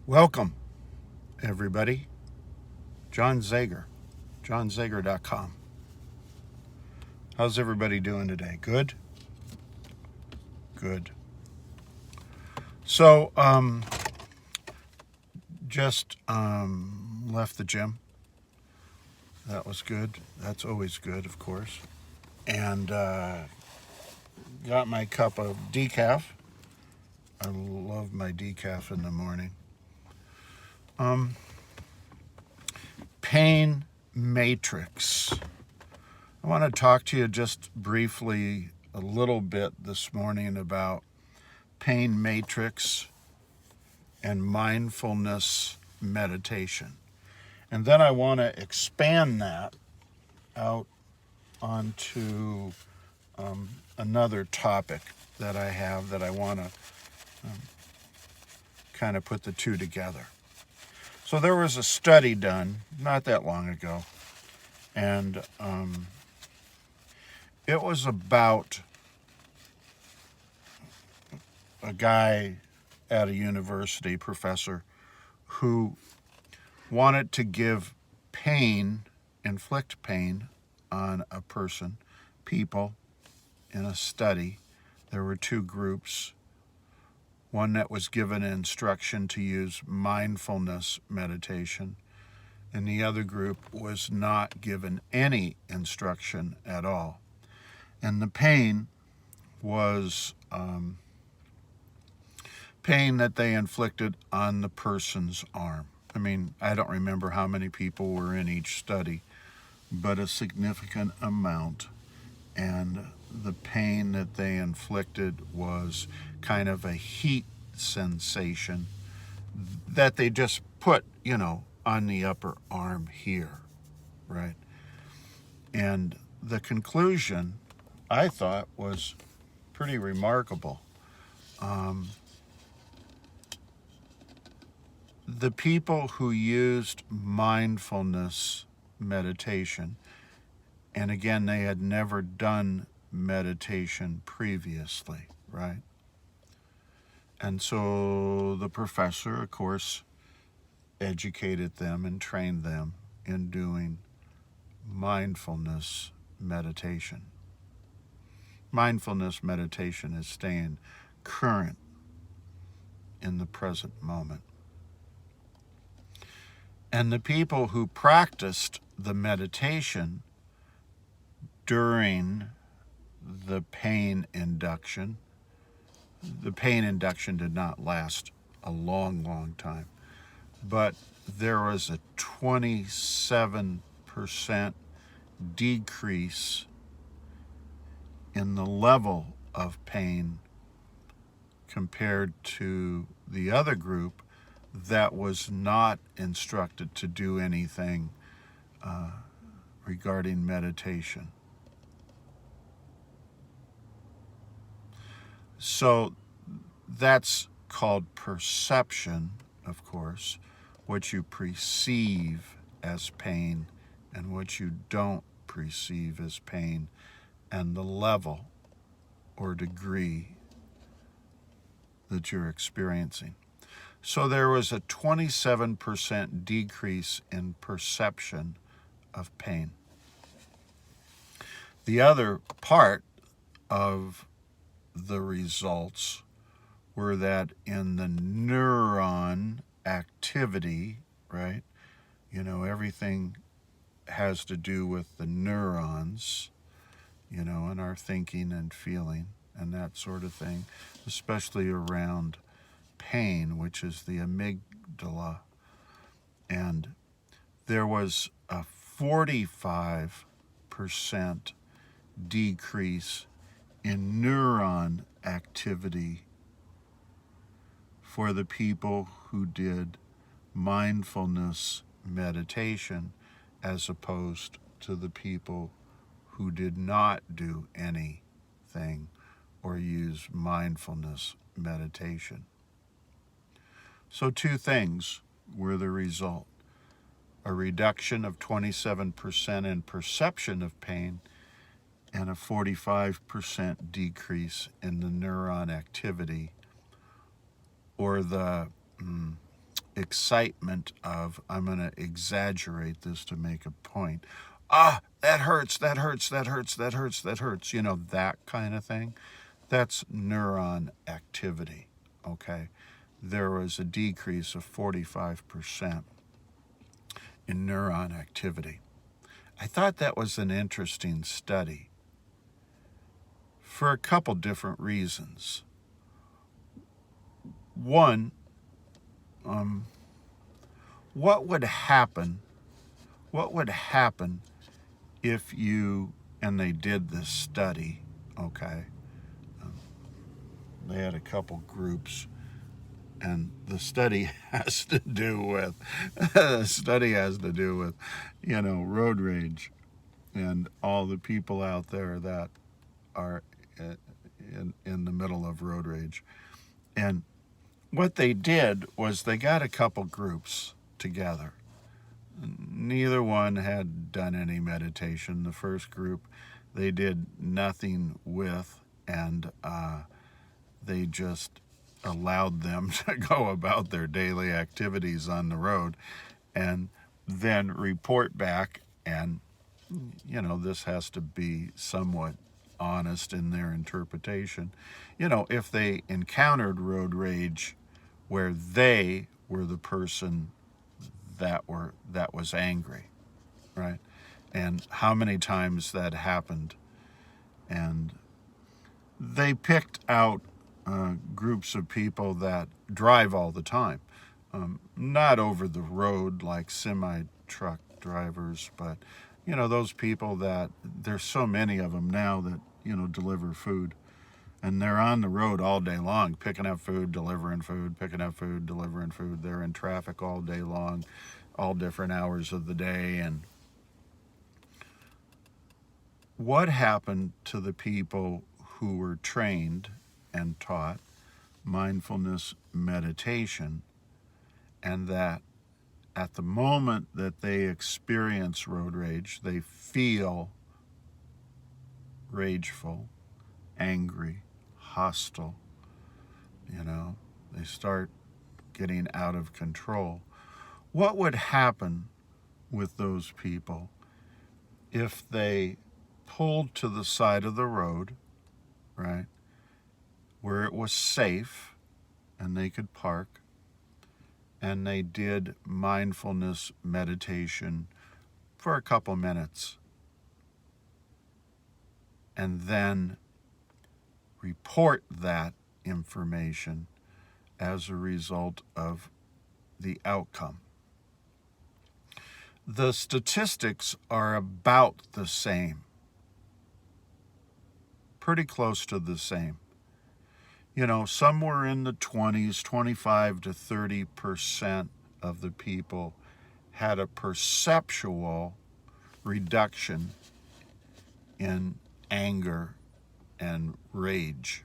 Welcome, everybody. John Zager, johnzager.com. How's everybody doing today? Good? Good. So, just left the gym. That was good. That's always good, of course. And got my cup of decaf. I love my decaf in the morning. Um, Pain matrix. I want to talk to you just briefly a little bit this morning about pain matrix and mindfulness meditation. And then I want to expand that out onto another topic that I have that I want to kind of put the two together. So there was a study done not that long ago, and it was about a guy at a university, professor, who wanted to give inflict pain on a person, people, in a study. There were two groups. One that was given instruction to use mindfulness meditation, and the other group was not given any instruction at all. And the pain was pain that they inflicted on the person's arm. I mean, I don't remember how many people were in each study, but a significant amount. And the pain that they inflicted was kind of a heat sensation that they just put, on the upper arm here, right? And the conclusion, I thought, was pretty remarkable. The people who used mindfulness meditation, and again, they had never done meditation previously, right? And so the professor, of course, educated them and trained them in doing mindfulness meditation. Mindfulness meditation is staying current in the present moment. And the people who practiced the meditation during the pain induction did not last a long, long time, but there was a 27% decrease in the level of pain compared to the other group that was not instructed to do anything regarding meditation. So that's called perception, of course, what you perceive as pain and what you don't perceive as pain, and the level or degree that you're experiencing. So there was a 27% decrease in perception of pain. The other part of the results were that in the neuron activity, right? Everything has to do with the neurons, and our thinking and feeling and that sort of thing, especially around pain, which is the amygdala. And there was a 45% decrease in neuron activity for the people who did mindfulness meditation as opposed to the people who did not do anything or use mindfulness meditation. So two things were the result: a reduction of 27% in perception of pain and a 45% decrease in the neuron activity, or the excitement of, I'm going to exaggerate this to make a point. Ah, that hurts, that hurts, that hurts, that hurts, that hurts. That kind of thing. That's neuron activity, okay? There was a decrease of 45% in neuron activity. I thought that was an interesting study for a couple different reasons. One, what would happen if you, and they did this study, okay? They had a couple groups, and the study has to do with road rage and all the people out there that are in the middle of road rage. And what they did was they got a couple groups together. Neither one had done any meditation. The first group they did nothing with, and they just allowed them to go about their daily activities on the road and then report back. And this has to be somewhat honest in their interpretation. If they encountered road rage where they were the person that was angry, right? And how many times that happened. And they picked out groups of people that drive all the time, not over the road like semi-truck drivers, but those people that there's so many of them now that deliver food, and they're on the road all day long picking up food, delivering food, picking up food, delivering food. They're in traffic all day long, all different hours of the day. And what happened to the people who were trained and taught mindfulness meditation, and that at the moment that they experience road rage, they feel rageful, angry, hostile, they start getting out of control. What would happen with those people if they pulled to the side of the road, right, where it was safe and they could park, and they did mindfulness meditation for a couple minutes, and then report that information as a result of the outcome? The statistics are about the same, pretty close to the same. Somewhere in the 20s, 25 to 30% of the people had a perceptual reduction in anger and rage.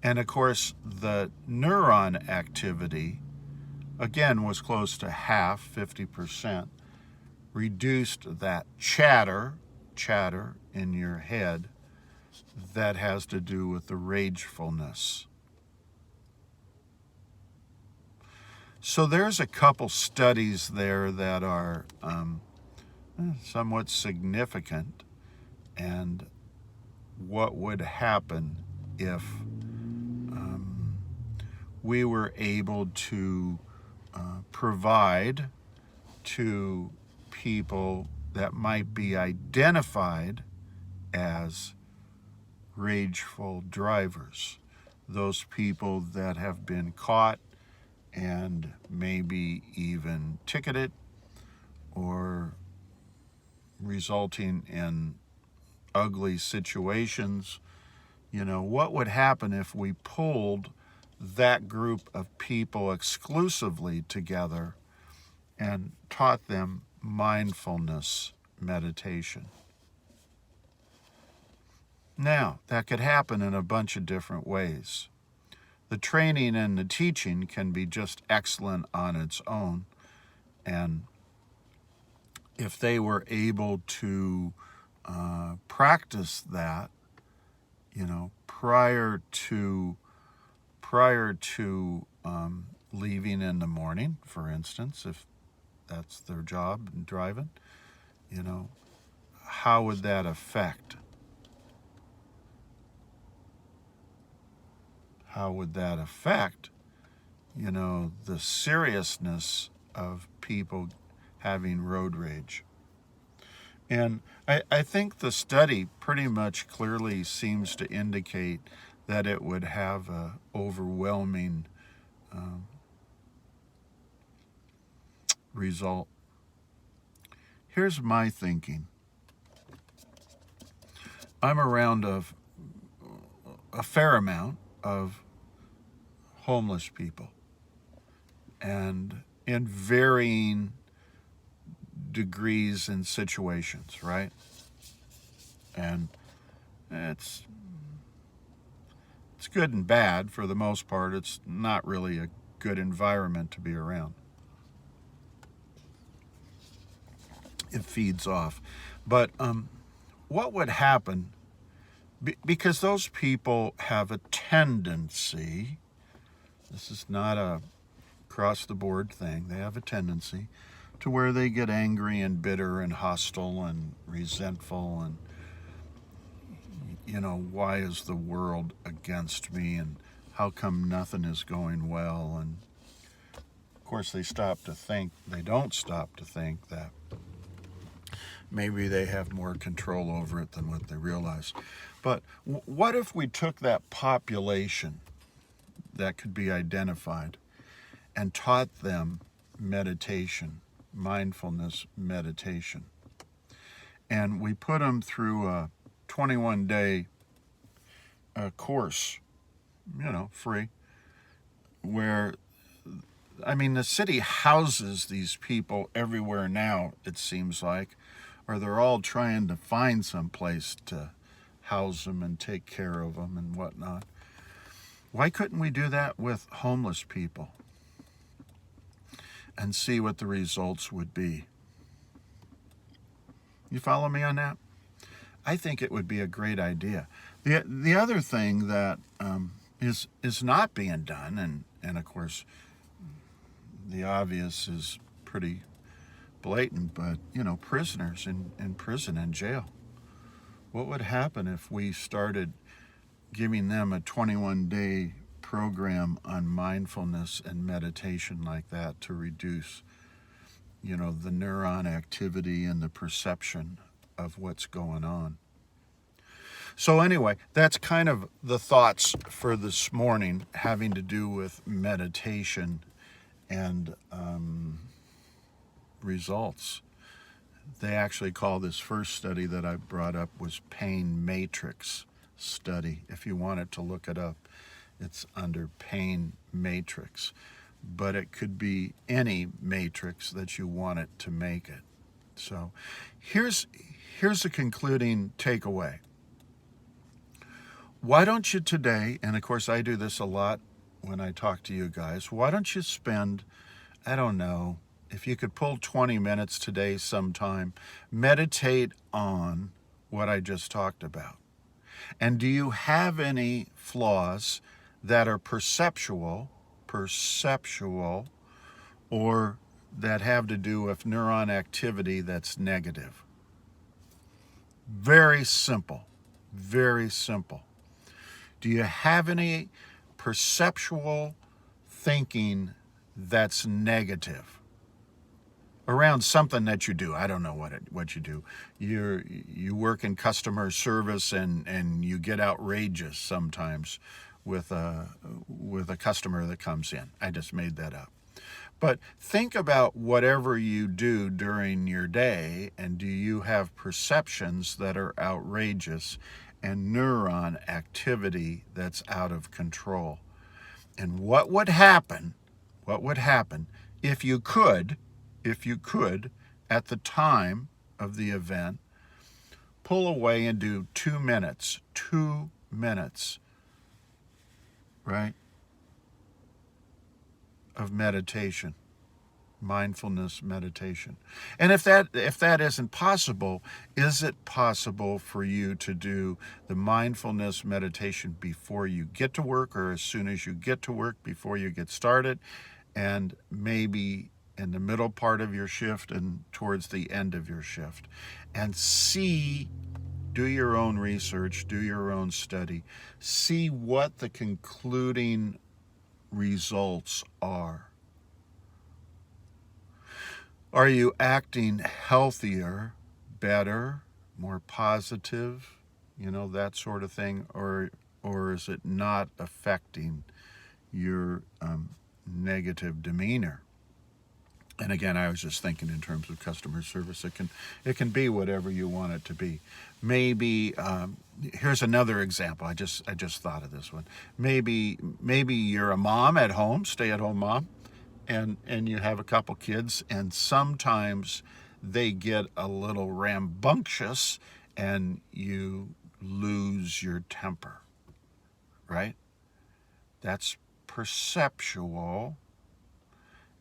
And of course, the neuron activity, again, was close to half, 50%, reduced that chatter in your head that has to do with the ragefulness. So there's a couple studies there that are somewhat significant, and what would happen if we were able to provide to people that might be identified as rageful drivers, those people that have been caught and maybe even ticketed or resulting in ugly situations. What would happen if we pulled that group of people exclusively together and taught them mindfulness meditation? Now, that could happen in a bunch of different ways. The training and the teaching can be just excellent on its own, and if they were able to practice that, prior to leaving in the morning, for instance, if that's their job and driving, you know, how would that affect? How would that affect, you know, the seriousness of people having road rage? And I think the study pretty much clearly seems to indicate that it would have a overwhelming result. Here's my thinking. I'm around a fair amount of homeless people, and in varying degrees and situations, right? And it's good and bad for the most part. It's not really a good environment to be around. It feeds off. But what would happen? Because those people have a tendency, this is not a across the board thing, they have a tendency to where they get angry and bitter and hostile and resentful and, you know, why is the world against me and how come nothing is going well? And of course they don't stop to think that maybe they have more control over it than what they realize. But what if we took that population that could be identified and taught them meditation, mindfulness meditation, and we put them through a 21-day course, you know, free, where, I mean, the city houses these people everywhere now, it seems like, or they're all trying to find some place to house them and take care of them and whatnot. Why couldn't we do that with homeless people and see what the results would be? You follow me on that? I think it would be a great idea. The other thing that is not being done, and of course the obvious is pretty blatant, but you know, prisoners in prison and jail. What would happen if we started giving them a 21-day program on mindfulness and meditation like that to reduce, you know, the neuron activity and the perception of what's going on? So anyway, that's kind of the thoughts for this morning having to do with meditation and results. They actually call this first study that I brought up was pain matrix study. If you wanted to look it up, it's under pain matrix. But it could be any matrix that you want it to make it. So here's the concluding takeaway. Why don't you today, and of course I do this a lot when I talk to you guys, why don't you spend, I don't know, if you could pull 20 minutes today sometime, meditate on what I just talked about. And do you have any flaws that are perceptual, or that have to do with neuron activity that's negative? Very simple, very simple. Do you have any perceptual thinking that's negative around something that you do? I don't know what you do. You work in customer service and you get outrageous sometimes with a customer that comes in. I just made that up. But think about whatever you do during your day, and do you have perceptions that are outrageous and neuron activity that's out of control? And what would happen if you could, at the time of the event, pull away and do 2 minutes, right, of meditation, mindfulness meditation? And if that isn't possible, is it possible for you to do the mindfulness meditation before you get to work, or as soon as you get to work, before you get started, and maybe in the middle part of your shift and towards the end of your shift, and do your own research, do your own study, see what the concluding results are. Are you acting healthier, better, more positive, that sort of thing, or is it not affecting your negative demeanor? And again, I was just thinking in terms of customer service. It can be whatever you want it to be. Maybe here's another example. I just thought of this one. Maybe you're a mom at home, stay-at-home mom, and you have a couple kids, and sometimes they get a little rambunctious, and you lose your temper. Right? That's perceptual,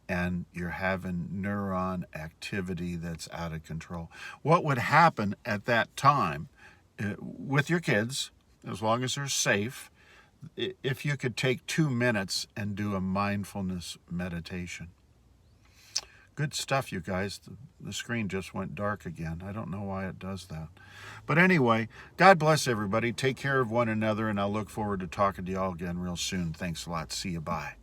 and you're having neuron activity that's out of control. What would happen at that time with your kids, as long as they're safe, if you could take 2 minutes and do a mindfulness meditation? Good stuff, you guys. The screen just went dark again. I don't know why it does that. But anyway, God bless everybody. Take care of one another, and I'll look forward to talking to y'all again real soon. Thanks a lot. See you. Bye.